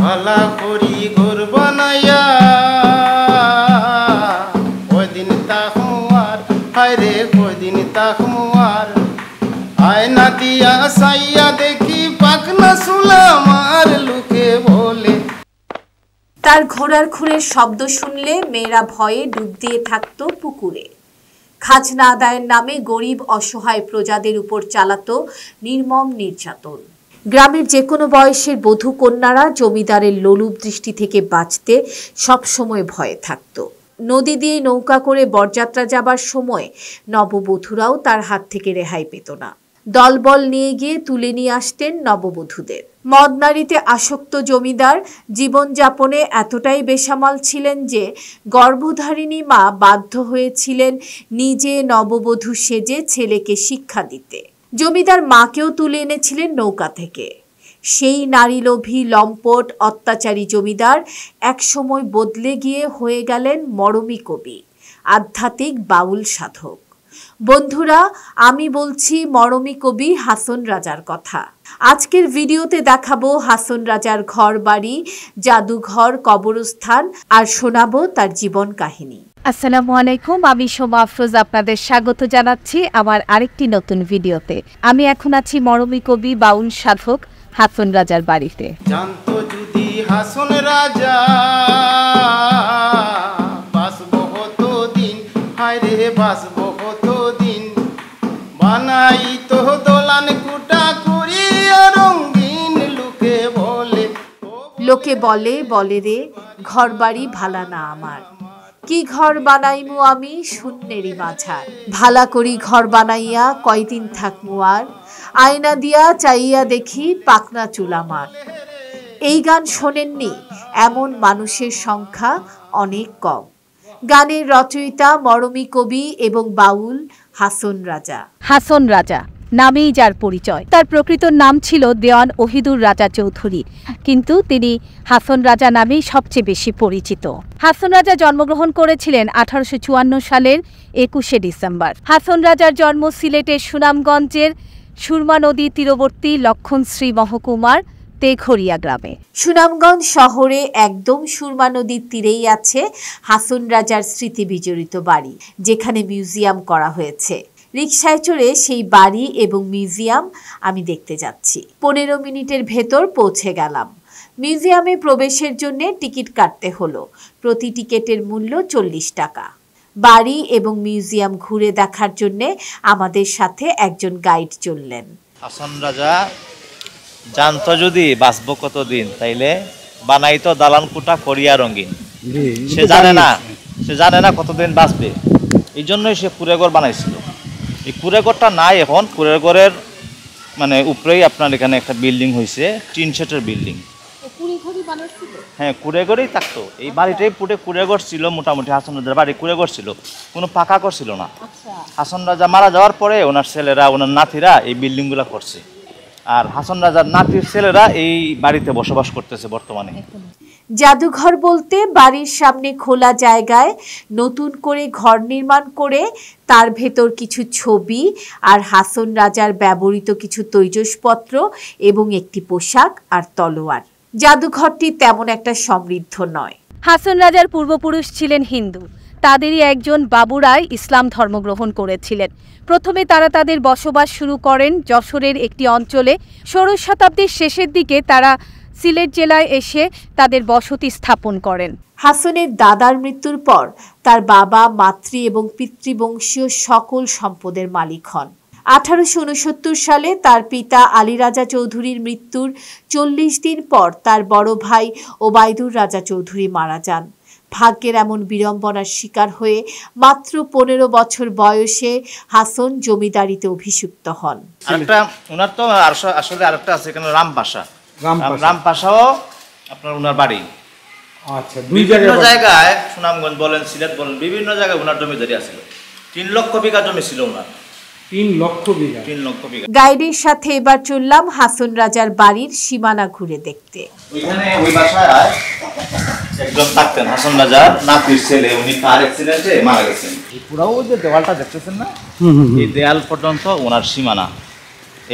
ভালা করি ঘর বানাইয়া কয়দিন তাহমার হায় রে কয়দিন তাহমার আয়না দিয়া সাইয়া দেখি পাকনা সুলামার লোকে বলে। তার ঘোড়ার খুরের শব্দ শুনলে মেয়েরা ভয়ে ডুব দিয়ে থাকতো পুকুরে। খাজনা আদায়ের নামে গরিব অসহায় প্রজাদের উপর চালাতো নির্মম নির্যাতন। গ্রামের যে কোনো বয়সের বধূ কন্যারা জমিদারের লোলুপ দৃষ্টি থেকে বাঁচতে সবসময় ভয়ে থাকত। নদী দিয়ে নৌকা করে বরযাত্রা যাবার সময় নববধূরাও তার হাত থেকে রেহাই পেত না। দলবল নিয়ে গিয়ে তুলে নিয়ে আসতেন নববধূদের। মদ নারীতে আসক্ত জমিদার জীবনযাপনে এতটাই বেসামাল ছিলেন যে গর্ভধারিণী মা বাধ্য হয়েছিলেন নিজে নববধূ সেজে ছেলেকে শিক্ষা দিতে। জমিদার মাকেও তুলে এনেছিলেন নৌকা থেকে। সেই নারীলোভী লম্পট অত্যাচারী জমিদার একসময় বদলে গিয়ে হয়ে গেলেন মরমী কবি, আধ্যাত্মিক বাউল সাধক। বন্ধুরা, আমি বলছি মরমী কবি হাসন রাজার কথা। আজকের ভিডিওতে দেখাবো হাসন রাজার ঘর বাড়ি, জাদুঘর, কবরস্থান আর শোনাবো তার জীবন কাহিনী। আসসালামু আলাইকুম, আমি সোমা আফরোজ আপনাদের স্বাগত জানাচ্ছি আমার আরেকটি নতুন ভিডিওতে। আমি এখন আছি মরমী কবি বাউল সাধক হাসন রাজার বাড়িতে। জানতো যদি হাসন রাজা বাসবো হতো দিন, হায় রে বাসবো হতো দিন, বানাই তো দোলান কুটা করিয়া রঙিন লোকে বলে। লোকে বলে বলে রে ঘর বাড়ি ভালা না আমার, কি ঘর বানাইমু আমি শূন্যেরই মাঝার, ভালা করি ঘর বানাইয়া কয়দিন থাকমু আর, আয়না দিয়া চাইয়া দেখি পাকনা চুল আমার। এই গান শোনেননি? এমন মানুষের সংখ্যা অনেক কম। গানের রচয়িতা মরমী কবি এবং বাউল হাসন রাজা। হাসন রাজা নামেই যার পরিচয়। তার প্রকৃত নাম ছিল দেওয়ান ওহিদুর রাজা চৌধুরী, কিন্তু তিনি হাসন রাজা নামেই সবচেয়ে বেশি পরিচিত। হাসন রাজা জন্মগ্রহণ করেছিলেন 1854 সালের 21শে ডিসেম্বর। হাসন রাজার জন্ম সিলেটের সুনামগঞ্জের সুরমা নদী তীরবর্তী লক্ষণশ্রী মহকুমার তেঘরিয়া গ্রামে। সুনামগঞ্জ শহরে একদম সুরমা নদীর তীরেই আছে হাসন রাজার স্মৃতি বিজড়িত বাড়ি, যেখানে মিউজিয়াম করা হয়েছে। রিকশায় চড়ে সেই বাড়ি এবং মিউজিয়াম আমি দেখতে যাচ্ছি। 15 মিনিটের ভেতর পৌঁছে গেলাম। মিউজিয়ামে প্রবেশের জন্য টিকিট কাটতে হলো। প্রতি টিকিটের মূল্য 40 টাকা। বাড়ি এবং মিউজিয়াম ঘুরে দেখার জন্য আমাদের সাথে একজন গাইড চললেন। হাসন রাজা জানতো যদি বাঁচবো কতদিন, তাইলে বানাইতো দালান কুটা করিয়া রঙিন। সে জানে না কতদিন বাঁচবে, এই জন্যই সে কুড়েঘর বানাইছিল। এই কুড়েঘরটা নাই এখন। কুড়েঘরের মানে উপরেই আপনার এখানে একটা বিল্ডিং হয়েছে, টিন শেটের বিল্ডিং। হ্যাঁ, কুড়েঘরেই থাকতো। এই বাড়িটাই পুরো কুড়েঘর ছিল মোটামুটি। হাসন রাজার বাড়ি কুড়েঘর ছিল, কোনো পাকা ঘর ছিল না। হাসন রাজা মারা যাওয়ার পরে ওনার ছেলেরা, ওনার নাতিরা এই বিল্ডিংগুলো করছে। আর হাসন রাজার নাতির ছেলেরা এই বাড়িতে বসবাস করতেছে বর্তমানে। জাদুঘর বলতে বাড়ির সামনে খোলা জায়গায় নতুন করে ঘর নির্মাণ করে তার ভেতর কিছু ছবি আর হাসন রাজার ব্যবহৃত কিছু তৈজসপত্র এবং একটি পোশাক আর তলোয়ার। জাদুঘরটি তেমন একটা সমৃদ্ধ নয়। হাসন রাজার পূর্বপুরুষ ছিলেন হিন্দু। তাদেরই একজন বাবু রায় ইসলাম ধর্মগ্রহণ করেছিলেন। প্রথমে তারা তাদের বসবাস শুরু করেন যশোরের একটি অঞ্চলে। 16 শতাব্দীর শেষের দিকে তারা সিলেট জেলায় এসে তাদের বসতি স্থাপন করেন। হাসনের দাদার মৃত্যুর পর তার বাবা মাতৃ এবং পিতৃবংশীয় সকল সম্পদের মালিক হন। 1869 সালে তার পিতা আলী রাজা চৌধুরীর মৃত্যুর 40 দিন পর তার বড় ভাই ওবায়দুর রাজা চৌধুরী মারা যান। ভাগ্যের এমন বিড়ম্বনার শিকার হয়ে মাত্র 15 বছর বয়সে হাসন জমিদারিতে অভিষিক্ত হন। ওনার তো আসলে আরেকটা আছে এখানে রামপাশাও আপনার ওনার বাড়ি। আচ্ছা, বিভিন্ন জায়গায় সুনামগঞ্জ বলেন, সিলেট বলেন, বিভিন্ন জায়গায় ওনার জমিদারি আছে। 3 লক্ষ বিঘা জমি ছিল ওনার। 3 লক্ষ বিঘা। গাইডের সাথে এবার চললাম হাসন রাজার বাড়ির সীমানা ঘুরে দেখতে। ওইখানে ওই বাসায় একজন থাকতেন হাসন রাজার নাতির ছেলে, উনি কার অ্যাক্সিডেন্টে মারা গেছেন। এই পুরো যে দেওয়ালটা দেখতেছেন না, এই দেয়াল পর্যন্ত ওনার সীমানা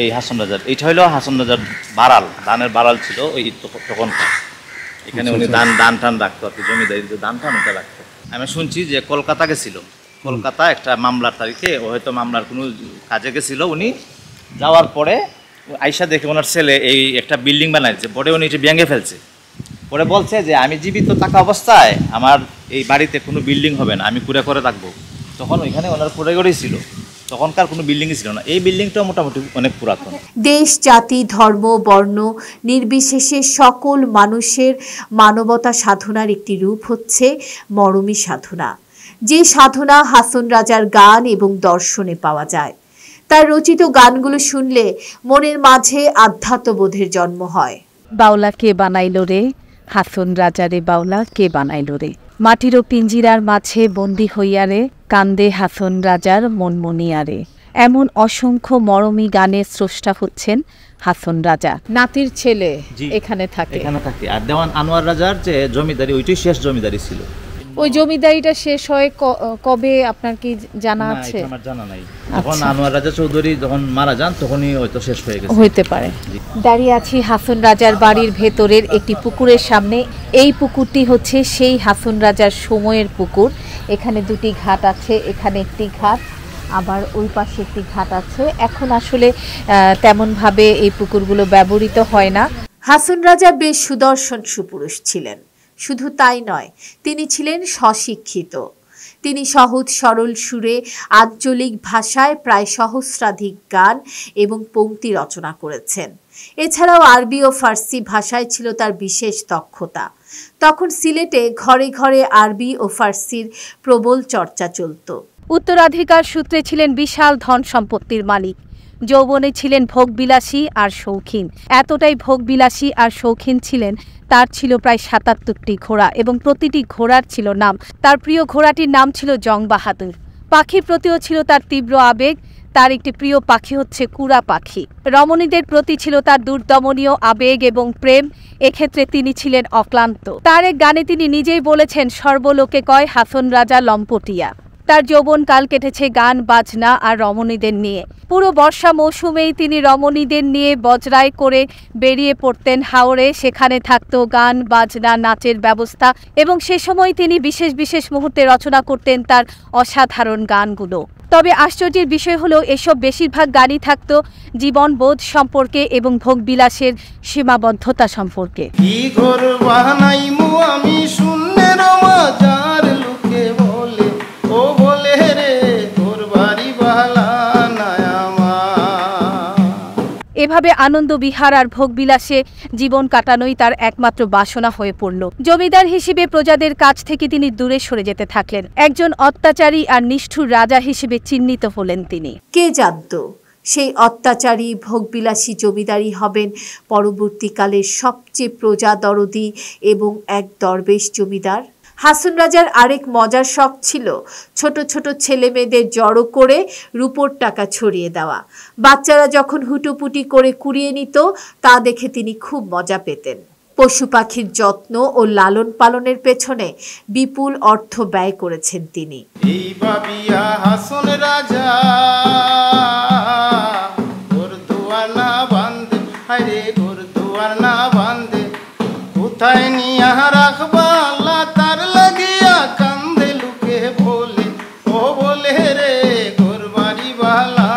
এই হাসন রাজার। এইটা হলো হাসন রাজার বাড়াল, ধানের বাড়াল ছিল ওই তখন। এখানে উনি দান টান রাখতো আর কি, জমিদারি যে দান টান ওটা রাখতো। আমি শুনছি যে কলকাতা গেছিল, কলকাতা একটা মামলার তারিখে, ও হয়তো মামলার কোনো কাজে গেছিল, উনি যাওয়ার পরে আইসা দেখে ওনার ছেলে এই একটা বিল্ডিং বানাইছে, পরে উনি এটি ভেঙে ফেলছে। পরে বলছে যে আমি জীবিত থাকা অবস্থায় আমার এই বাড়িতে কোনো বিল্ডিং হবে না, আমি কুড়ে করে থাকবো। তখন ওইখানে ওনার কুড়ে করেই ছিল, তখনকার কোনো বিল্ডিংই ছিল না। এই বিল্ডিংটা মোটামুটি অনেক পুরাতন। দেশ, জাতি, ধর্ম, বর্ণ নির্বিশেষে সকল মানুষের মানবতা সাধনার একটি রূপ হচ্ছে মরমী সাধনা, যে সাধনা হাসন রাজার গান এবং দর্শনে পাওয়া যায়। তার রচিত গানগুলো শুনলে মনের মাঝে আধ্যাত্মবোধের জন্ম হয়। বাউলা কে বানাইল রে, হাসন রাজারে বাউলা কে বানাইল রে, মাটির পিঞ্জিরার মাঝে বন্দী হইয়া রে, কান্দে হাসন রাজার মনমনিয়া রে। এমন অসংখ্য মরমী গানের স্রষ্টা হচ্ছেন হাসন রাজা। নাতির ছেলে এখানে থাকে। আর দেওয়ান আনোয়ার রাজার যে জমিদারি, ওইটাই শেষ জমিদারি ছিল। ওই জমিদারিটা শেষ হয় কবে, আপনার কি জানা আছে? আমার জানা নাই। যখন আনোয়ার রাজা চৌধুরী যখন মারা যান তখনই হয়তো শেষ হয়ে গেছে, হইতে পারে। দাঁড়িয়ে আছি হাসন রাজার বাড়ির ভেতরের একটি পুকুরের সামনে। এই পুকুরটি হচ্ছে সেই হাসন রাজার সময়ের পুকুর। এখানে দুটি ঘাট আছে, এখানে একটি ঘাট, আবার ওই পাশে একটি ঘাট আছে। এখন আসলে তেমনভাবে এই পুকুরগুলো ব্যবহৃত হয় না। হাসন রাজা বেশ সুদর্শন সুপুরুষ ছিলেন। শুধু তাই নয়, তিনি ছিলেন স্বশিক্ষিত। তিনি সহজ সরল সুরে আঞ্চলিক ভাষায় প্রায় সহস্রাধিক গান এবং পংক্তি রচনা করেছেন। এছাড়াও আরবি ও ফার্সি ভাষায় ছিল তার বিশেষ দক্ষতা। তখন সিলেটে ঘরে ঘরে আরবি ও ফার্সির প্রবল চর্চা চলত। উত্তরাধিকার সূত্রে ছিলেন বিশাল ধন সম্পত্তির মালিক। যৌবনে ছিলেন ভোগবিলাসী আর শৌখিন। এতটাই ভোগবিলাসী আর শৌখিন ছিলেন, তার ছিল প্রায় ৭৭টি ঘোড়া এবং প্রতিটি ঘোড়ার ছিল নাম। তার প্রিয় ঘোড়াটির নাম ছিল জং বাহাদুর। পাখির প্রতিও ছিল তার তীব্র আবেগ। তার একটি প্রিয় পাখি হচ্ছে কুড়া পাখি। রমণীদের প্রতি ছিল তার দুর্দমনীয় আবেগ এবং প্রেম। এক্ষেত্রে তিনি ছিলেন অক্লান্ত। তার এক গানে তিনি নিজেই বলেছেন, সর্বলোকে কয় হাসন রাজা লম্পটিয়া। তার যৌবনকাল কেটেছে গান বাজনা আর রমণীদের নিয়ে। পুরো বর্ষা মৌসুমেই তিনি রমণীদের নিয়ে বজরায় করে বেরিয়ে পড়তেন হাওরে। সেখানে থাকতো গান বাজনা, নাচের ব্যবস্থা এবং সে সময় তিনি বিশেষ বিশেষ মুহূর্তে রচনা করতেন তার অসাধারণ গানগুলো। তবে আশ্চর্যের বিষয় হলো, এসব বেশিরভাগ গানই থাকতো জীবনবোধ সম্পর্কে এবং ভোগবিলাসের সীমাবদ্ধতা সম্পর্কে। এভাবে আনন্দ বিহার আর ভোগবিলাসে জীবন কাটানোই তার একমাত্র বাসনা হয়ে পড়ল। জমিদার হিসেবে প্রজাদের কাছ থেকে তিনি দূরে সরে যেতে থাকলেন। একজন অত্যাচারী আর নিষ্ঠুর রাজা হিসেবে চিহ্নিত হলেন তিনি। কে জানত সেই অত্যাচারী ভোগবিলাসী জমিদারই হবেন পরবর্তীকালের সবচেয়ে প্রজাদরদি এবং এক দরবেশ জমিদার। হাসন রাজার আরেক মজার শখ ছিল ছোট ছোট ছেলে মেয়েদের জড়ো করে রূপোর টাকা ছড়িয়ে দেওয়া। বাচ্চারা যখন হুটোপুটি করে কুড়িয়ে নিত, তা দেখে তিনি খুব মজা পেতেন। পশু পাখির যত্ন ও লালন পালনের পেছনে বিপুল অর্থ ব্যয় করেছেন তিনি। এই ভাবিয়া হাসন রাজা ঘরদুয়ার না বাঁধে, আরে ঘরদুয়ার না বাঁধে, কোথায় নিয়া রাখবা আল্লাহ তার লাগিয়া কান্দে লুকে বলে, ও বলে রে ঘরবাড়ি বালা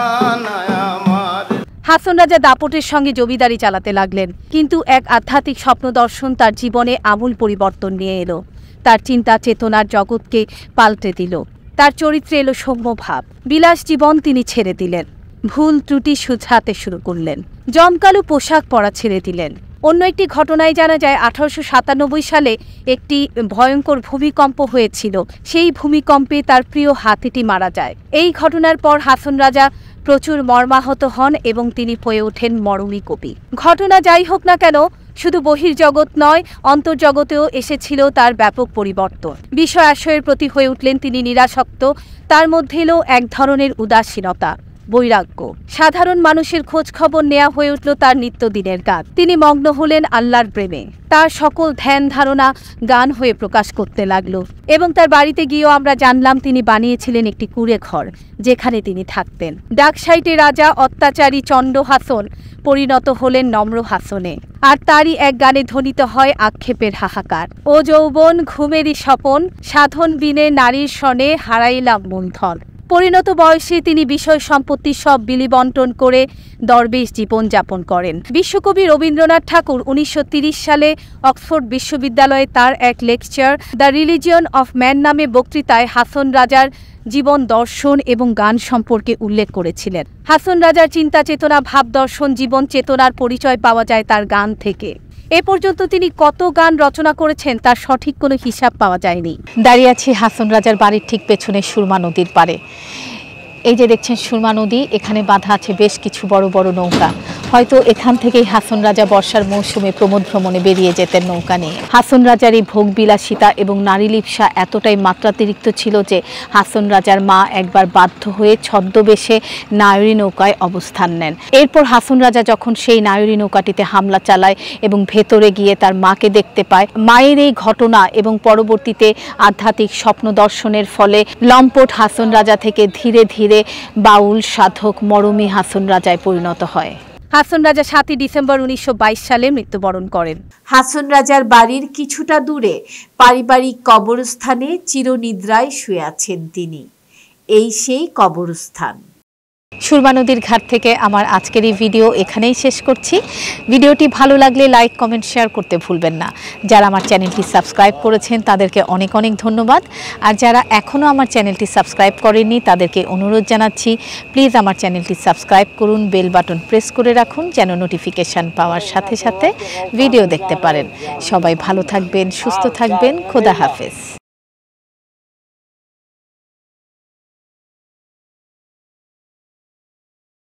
না আমার। হাসন রাজা দাপটের সঙ্গে জমিদারি চালাতে লাগলেন, কিন্তু এক আধ্যাত্মিক স্বপ্ন দর্শন তার জীবনে আমূল পরিবর্তন নিয়ে এলো। তার চিন্তা চেতনার জগৎকে পাল্টে দিল। তার চরিত্রে এলো সৌম্য ভাব। বিলাস জীবন তিনি ছেড়ে দিলেন। ভুল ত্রুটি শুধরাতে শুরু করলেন। জমকালো পোশাক পরা ছেড়ে দিলেন। অন্য একটি ঘটনায় জানা যায় 1897 সালে একটি ভয়ঙ্কর ভূমিকম্প হয়েছিল। সেই ভূমিকম্পে তার প্রিয় হাতিটি মারা যায়। এই ঘটনার পর হাসন রাজা প্রচুর মর্মাহত হন এবং তিনি হয়ে ওঠেন মরমী কবি। ঘটনা যাই হোক না কেন, শুধু বহির্জগৎ নয়, অন্তর্জগতেও এসেছিল তার ব্যাপক পরিবর্তন। বিষয় আশয়ের প্রতি হয়ে উঠলেন তিনি নিরাসক্ত। তার মধ্যে এলো এক ধরনের উদাসীনতা, বৈরাগ্য। সাধারণ মানুষের খোঁজ খবর নেওয়া হয়ে উঠল তার নিত্যদিনের কাজ। তিনি মগ্ন হলেন আল্লাহর প্রেমে। তার সকল ধ্যান ধারণা গান হয়ে প্রকাশ করতে লাগলো এবং তার বাড়িতে গিয়েও আমরা জানলাম তিনি বানিয়েছিলেন একটি কুঁড়ে ঘর, যেখানে তিনি থাকতেন। ডাকসাইটে রাজা অত্যাচারী চন্ড হাসন পরিণত হলেন নম্র হাসনে। আর তারই এক গানে ধ্বনিত হয় আক্ষেপের হাহাকার, ও যৌবন ঘুমেরই স্বপন, সাধন বিনে নারীর সনে হারাইলাম মূলধন। পরিণত বয়সে তিনি বিষয় সম্পত্তি সব বিলিবণ্টন করে দরবেশ জীবন যাপন করেন। বিশ্বকবি রবীন্দ্রনাথ ঠাকুর 1930 সালে অক্সফোর্ড বিশ্ববিদ্যালয়ে তার এক lecture the religion of man নামে বক্তৃতায় হাসন রাজার জীবন দর্শন এবং গান সম্পর্কে উল্লেখ করেছিলেন। হাসন রাজার চিন্তা চেতনা, ভাব দর্শন, জীবন চেতনার পরিচয় পাওয়া যায় তার গান থেকে। এ পর্যন্ত তিনি কত গান রচনা করেছেন তার সঠিক কোনো হিসাব পাওয়া যায়নি। দাঁড়িয়ে আছি হাসন রাজার বাড়ির ঠিক পেছনে সুরমা নদীর পাড়ে। এই যে দেখছেন সুরমা নদী, এখানে বাঁধা আছে বেশ কিছু বড় বড় নৌকা। হয়তো এখান থেকেই হাসন রাজা বর্ষার মৌসুমে প্রমোদ ভ্রমণে বেরিয়ে যেতেন নৌকা নিয়ে। হাসন রাজার এই ভোগ বিলাসিতা এবং নারী লিপ্সা এতটাই মাত্রাতিরিক্ত ছিল যে হাসন রাজার মা একবার বাধ্য হয়ে ছদ্মবেশে নায়রি নৌকায় অবস্থান নেন। এরপর হাসন রাজা যখন সেই নায়রি নৌকাটিতে হামলা চালায় এবং ভেতরে গিয়ে তার মাকে দেখতে পায়, মায়ের এই ঘটনা এবং পরবর্তীতে আধ্যাত্মিক স্বপ্ন দর্শনের ফলে লম্পট হাসন রাজা থেকে ধীরে ধীরে বাউল সাধক মরমী হাসন রাজায় পরিণত হয়। হাসন রাজা 7 ডিসেম্বর 1922 সালে মৃত্যুবরণ করেন। হাসন রাজার বাড়ির কিছুটা দূরে পারিবারিক কবরস্থানে চিরনিদ্রায় শুয়ে আছেন তিনি। এই সেই কবরস্থান। সুরমা নদীর ঘাট থেকে আমার আজকের এই ভিডিও এখানেই শেষ করছি। ভিডিওটি ভালো লাগলে লাইক, কমেন্ট, শেয়ার করতে ভুলবেন না। যারা আমার চ্যানেলটি সাবস্ক্রাইব করেছেন তাদেরকে অনেক অনেক ধন্যবাদ। আর যারা এখনও আমার চ্যানেলটি সাবস্ক্রাইব করেননি তাদেরকে অনুরোধ জানাচ্ছি, প্লিজ আমার চ্যানেলটি সাবস্ক্রাইব করুন, বেল বাটন প্রেস করে রাখুন যেন নোটিফিকেশান পাওয়ার সাথে সাথে ভিডিও দেখতে পারেন। সবাই ভালো থাকবেন, সুস্থ থাকবেন। খোদা হাফেজ।